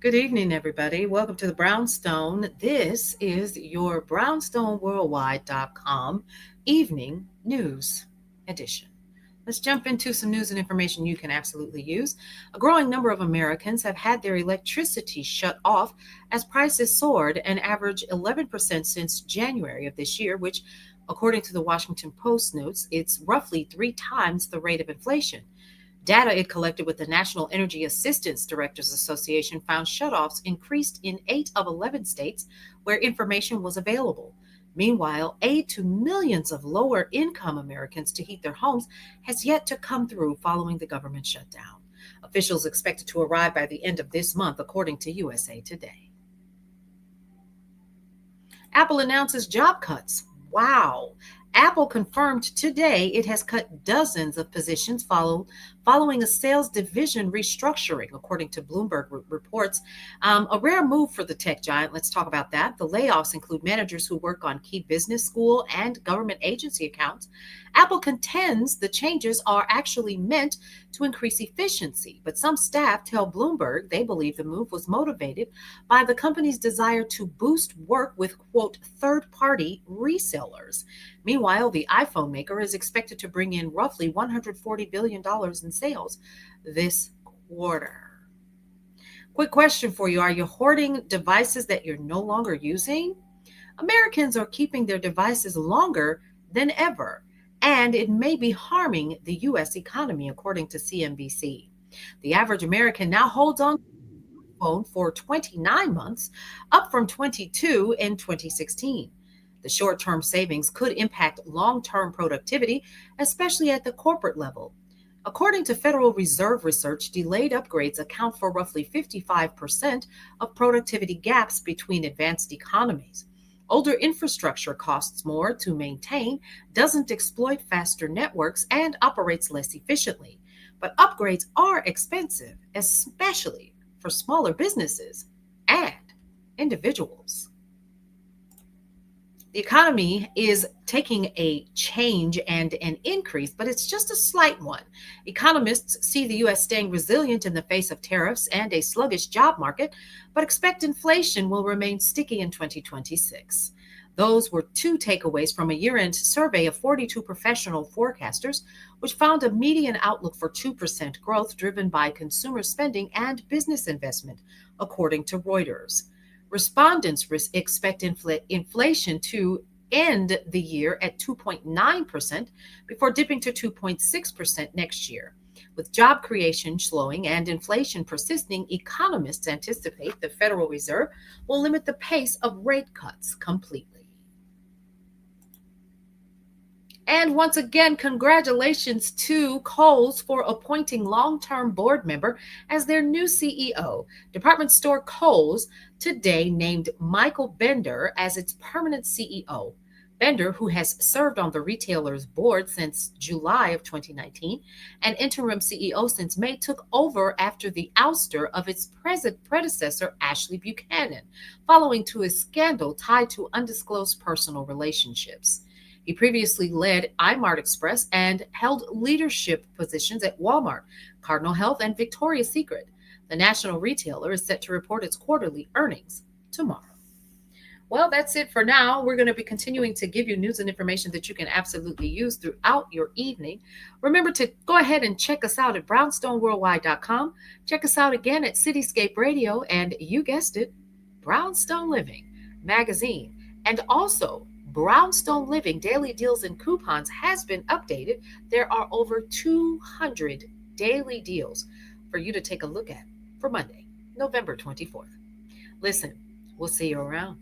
Good evening, everybody. Welcome to the Brownstone. This is your brownstoneworldwide.com evening news edition. Let's jump into some news and information you can absolutely use. A growing number of Americans have had their electricity shut off as prices soared an average 11% since January of this year, which, according to the Washington Post, notes it's roughly 3 times the rate of inflation. Data it collected with the National Energy Assistance Directors Association found shutoffs increased in 8 of 11 states where information was available. Meanwhile, aid to millions of lower income Americans to heat their homes has yet to come through following the government shutdown. Officials expect it to arrive by the end of this month, according to USA Today. Apple announces job cuts. Wow. Apple confirmed today it has cut dozens of positions following a sales division restructuring, according to Bloomberg reports. A rare move for the tech giant. Let's talk about that. The layoffs include managers who work on key business, school, and government agency accounts. Apple contends the changes are actually meant to increase efficiency, but some staff tell Bloomberg they believe the move was motivated by the company's desire to boost work with, quote, third party resellers. Meanwhile, the iPhone maker is expected to bring in roughly $140 billion in sales this quarter. Quick question for you. Are you hoarding devices that you're no longer using? Americans are keeping their devices longer than ever, and it may be harming the U.S. economy, according to CNBC. The average American now holds on to a phone for 29 months, up from 22 in 2016. The short term savings could impact long term productivity, especially at the corporate level. According to Federal Reserve research, delayed upgrades account for roughly 55% of productivity gaps between advanced economies. Older infrastructure costs more to maintain, doesn't exploit faster networks, and operates less efficiently. But upgrades are expensive, especially for smaller businesses and individuals. The economy is taking a change and an increase, but it's just a slight one. Economists see the U.S. staying resilient in the face of tariffs and a sluggish job market, but expect inflation will remain sticky in 2026. Those were two takeaways from a year end survey of 42 professional forecasters, which found a median outlook for 2% growth driven by consumer spending and business investment, according to Reuters. Respondents expect inflation to end the year at 2.9% before dipping to 2.6% next year. With job creation slowing and inflation persisting, economists anticipate the Federal Reserve will limit the pace of rate cuts completely. And once again, congratulations to Kohl's for appointing long term board member as their new CEO. Department store Kohl's today named Michael Bender as its permanent CEO. Bender, who has served on the retailer's board since July of 2019 and interim CEO since May, took over after the ouster of its predecessor, Ashley Buchanan, following to a scandal tied to undisclosed personal relationships. He previously led iMart Express and held leadership positions at Walmart, Cardinal Health, and Victoria's Secret. The national retailer is set to report its quarterly earnings tomorrow. Well, that's it for now. We're going to be continuing to give you news and information that you can absolutely use throughout your evening. Remember to go ahead and check us out at brownstoneworldwide.com. Check us out again at Cityscape Radio and, you guessed it, Brownstone Living magazine. And also, Brownstone Living daily deals and coupons has been updated. There are over 200 daily deals for you to take a look at for Monday, November 24th. Listen, we'll see you around.